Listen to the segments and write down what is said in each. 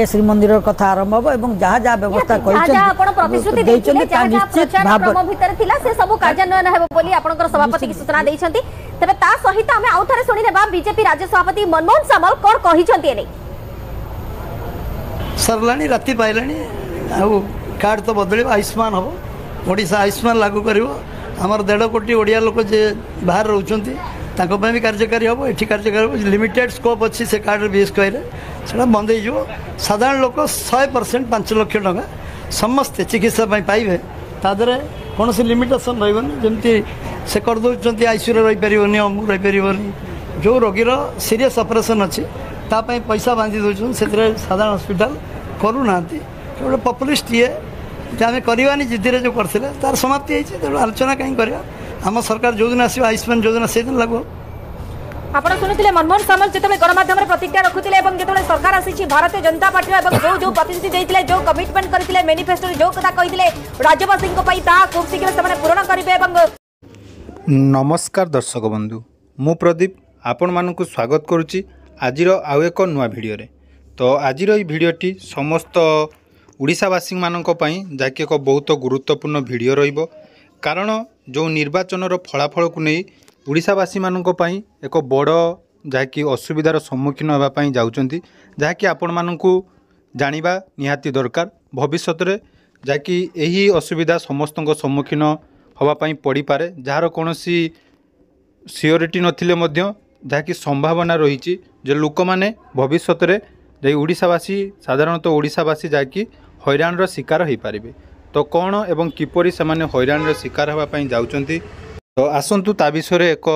ଶ୍ରୀମନ୍ଦିର କଥା ଆରମ୍ଭ ହେବ ଏବଂ ଯାହା ଯାହା ବ୍ୟବସ୍ଥା ସଭାପତି ସୂଚନା ଦେଇଛନ୍ତି। ତେବେ ତା ସହିତ ଆମେ ଆଉ ଥରେ ଶୁଣି ନେବା ବିଜେପି ରାଜ୍ୟ ସଭାପତି ମନମୋହନ ସାମଲ କଣ କହିଛନ୍ତି ଏନେ। सरलाणी राति पाइलाणी आउ कार्ड तो बदल आयुष्मान हम ओडिशा आयुष्मान लागू कर आमर 1.5 कोटी ओडिया लोक जे बाहर रोचंती भी कार्यकारी हम ये कार्यकारी लिमिटेड स्कोप अच्छी से कार्ड बीएस कहले से बंद हो साधारण लोक 100% 5 लाख टका समस्ते चिकित्सा पाइबे तादरे कौन से लिमिटेसन रही जमी से करदे आईसीयू रही अमुक रहीपर जो रोगीर सीरीयस ऑपरेशन अच्छी तापाई पैसा बांधी दौन से साधारण हॉस्पिटल करूना गोटे पपुलिस्ट ये आम करवानी जिद्दे जो करते तार समाप्ति होती तेणु आलोचना कहीं करवा आम सरकार जो दिन आस आयुष्मान योजना से दिन लागू आपण सुनिथिले मनमोहन सामल जेतबे गणमाध्यम रे प्रतिक्रिया रखुथिले एवं जेतबे सरकार आसीछि भारतीय जनता पार्टी एवं जो प्रतिनिधि देथिले जो कमिटमेंट करथिले मैनिफेस्टो रे जो कथा कहिथिले राज्यवासी को पई ता खूब शीघ्र से पूर्ण करिवे एवं नमस्कार दर्शक बंधु मु प्रदीप आपण मानकु स्वागत करूची आजिर आउ एक नुआ भिडियो रे। तो आजिर ई भिडियोटी समस्त ओडिशावासी मानक पई जाकि एक बहुत गुरुत्वपूर्ण भिडियो रहिबो कारण जो निर्वाचन रो फलाफल को नहीं ओडिशावासी मानक पई एक बड़ जहाँकि असुविधार सम्मुखीन होगा जाउचंती जहाँकि आपण मानकु जानिबा निहाती दरकार भविष्य रे जहाँकि यही असुविधा समस्त सम्मुखीन होगा पड़ी पारे जार कौन सियोरिटी नथिले मध्य जहाँकि संभावना रही जे लोक मैंने भविष्य रे ओडिशावासी साधारणतः ओडिशावासी जहाँकि हैरान शिकार हो पारे तो कौन एवं किपरि से हैरान शिकार होगा जाउचंती तो आसतु ता विषय एक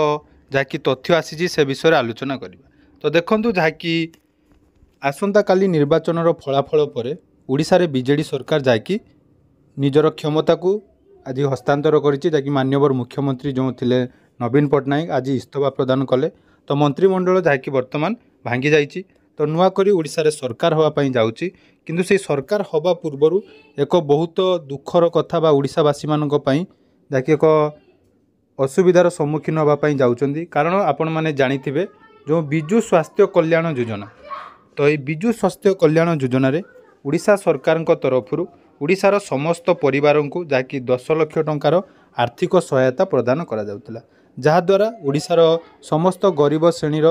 जहाँकि तथ्य आसी से विषय आलोचना करवा। तो देखूँ जहाँकि आसंता काली निर्वाचन फलाफल पर ओडिशा रे बीजेडी सरकार जहाँकि निजर क्षमता को आज हस्तांतर करी माननीय मुख्यमंत्री जो थिले नवीन पट्टनायक आज इस्तीफा प्रदान कले तो मंत्रिमंडल जहाँकि वर्तमान भांगी जाइए तो नुआ करी ओडिशा रे सरकार होगापाई जाउची किंतु से सरकार हवा पूर्वर एक बहुत दुखर कथा बा ओडिशावासी मानक पई जहाँकि एक असुविधार सम्मुखीन होगापाई जाउचंदी कारण आपण माने जानिथिबे जो विजु स्वास्थ्य कल्याण योजना तो ये विजु स्वास्थ्य कल्याण योजना रे ओडिशा सरकार तरफरु ओडिशार समस्त परिवार को जहाँकि 10 लाख टंकार आर्थिक सहायता प्रदान करा जाउतला जहाद्वारा ओडिशार समस्त गरीब श्रेणीर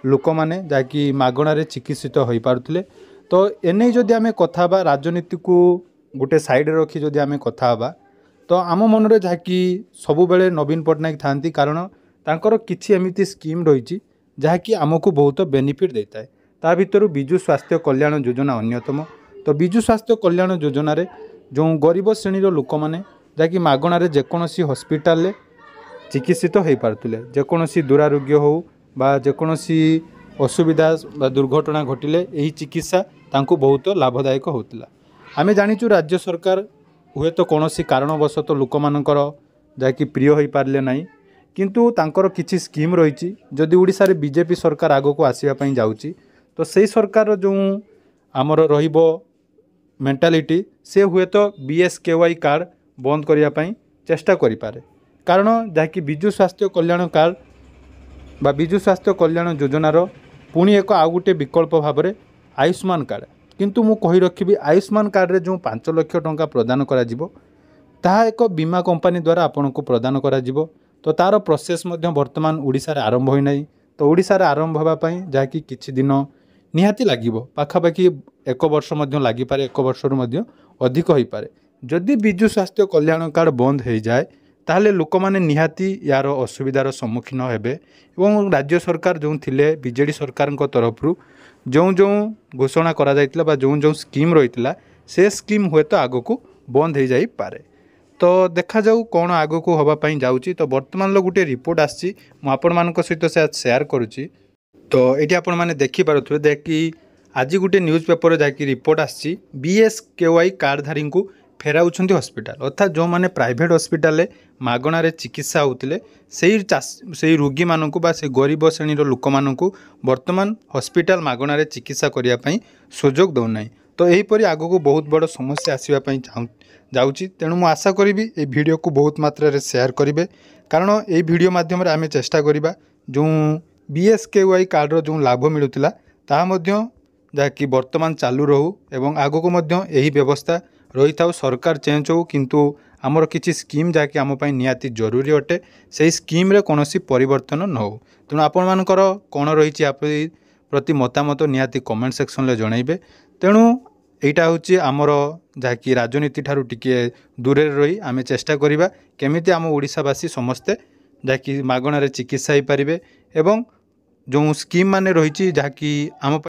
लोक मैंने जहाँकि मागणारे चिकित्सित हो पारुथिले। तो एने जदि आम कथा राजनीति को गोटे साइड रखी जदि आम कथा तो आम मन में जहाँकि सबु बेले नवीन पट्टनायक थांती कारण तांकर किछि एमिति स्कीम रही जहाँकि आमको बहुत बेनिफिट देता है ता भितर विजु स्वास्थ्य कल्याण योजना अन्यतम। तो विजु स्वास्थ्य कल्याण योजना रे जो गरीब श्रेणीर लोक मैंने जहाँकि मागणारे जेकोसी हॉस्पिटल चिकित्सित हो पारुथिले जेकोसी दुरारोग्य हो बा जेकोसी असुविधा बा दुर्घटना घटिले यही चिकित्सा तांको बहुत लाभदायक होतिला। आमे जानिचु राज्य सरकार हुए तो कौन कारणवशत लोक मानकर जहाँकि प्रिय हो पारे ना किंतु तांकर किछि स्कीम रही जदि ओडिशा रे बीजेपी सरकार आगो को आसीबा पई जाउची तो सही सरकार जो आमर रहिबो मेंटालिटी से हुए तो BSKY कार्ड बंद करिया पई चेष्टा करि पारे कारण जहाँकि विजु स्वास्थ्य कल्याण कार्ड बा विजु स्वास्थ्य कल्याण योजनार पुणी एक आउ गोटे विकल्प भाव में आयुष्मान कार्ड किंतु मु कहि रखिबि आयुष्मान कार्ड रे जो 5 लाख टंका प्रदान करा जिवो ताहा एक बीमा कंपनी द्वारा आपन को प्रदान करा जिवो तो तार प्रोसेस मध्य वर्तमान ओडिशा रे आरंभ होई नाही तो ओडिशा रे आरंभ होबा पई जाकी किछि दिन निहाती लागिवो पाखापाखि 1 वर्ष मध्य लागि पारे 1 वर्षरु मध्य अधिक होई पारे जदि विजु स्वास्थ्य कल्याण कार्ड बंद हो जाए ताहले लोक माने निहाती यार असुविधार सम्मुखीन हेबे एवं राज्य सरकार जो थिले बीजेडी सरकार तरफरु जो जो घोषणा करा जाइतिला बा जो जो स्कीम रहितिला से स्कीम हुए तो आगो को बंद हो जाई पारे। तो देखा जाऊ कौन आगो को हवा पाई जाउची। तो वर्तमान लो गोटे रिपोर्ट आसी मु आपण मानक सहित से शेयर करूची तो एटी आपण माने देखि पारुथुबे देखि आज गोटे न्यूज पेपर जाकि रिपोर्ट आसी BSKY कार्डधारी को फेराउछंती हॉस्पिटल अर्थात जो माने प्राइवेट हॉस्पिटल मागणारे चिकित्सा होतिले सेही रोगी मानकु बा से गरीब श्रेणीर लोक मानकु वर्तमान हॉस्पिटल मागणारे चिकित्सा करिया पई सुजोग दौ नाही। तो एहीपरि आगो को बहुत बड़ समस्या आसीबा पई जाउची तेणु मु आशा करिबि ए वीडियो को बहुत मात्रा रे शेयर करिवे कारण ए वीडियो माध्यम रे आमे चेष्टा करिबा जो BSKY कार्ड रो जो लाभ मिलुतिला ता मध्य ଯାହାକି ବର୍ତ୍ତମାନ ଚାଲୁ ରହୁ ଏବଂ ଆଗକୁ ମଧ୍ୟ ଏହି ବ୍ୟବସ୍ଥା ରହିଥାଉ। ସରକାର ଚେଞ୍ଜ ହେଉ କିନ୍ତୁ ଆମର କିଛି ସ୍କିମ୍ ଯାହାକି ଆମ ପାଇଁ ନିହାତି ଜରୁରୀ ଅଟେ ସେହି ସ୍କିମ୍ରେ କୌଣସି ପରିବର୍ତ୍ତନ ନ ହେଉ। ତେଣୁ ଆପଣମାନଙ୍କର କ'ଣ ରହିଛି ପ୍ରତି ମତାମତ ନିହାତି କମେଣ୍ଟ ସେକ୍ସନରେ ଜଣାଇବେ। ତେଣୁ এইটা হচ্ছে আমার যাকি রাজনীতি ঠারু টিকিয়ে দূরে রহি আমি চেষ্টা করিবা কেমিতি আম ওড়িশাবাসী সমস্তে যাকি মাগଣାରେ চিকিৎসা হয়ে পারিবে এবং যে স্কিম মানে রয়েছে যাকি আম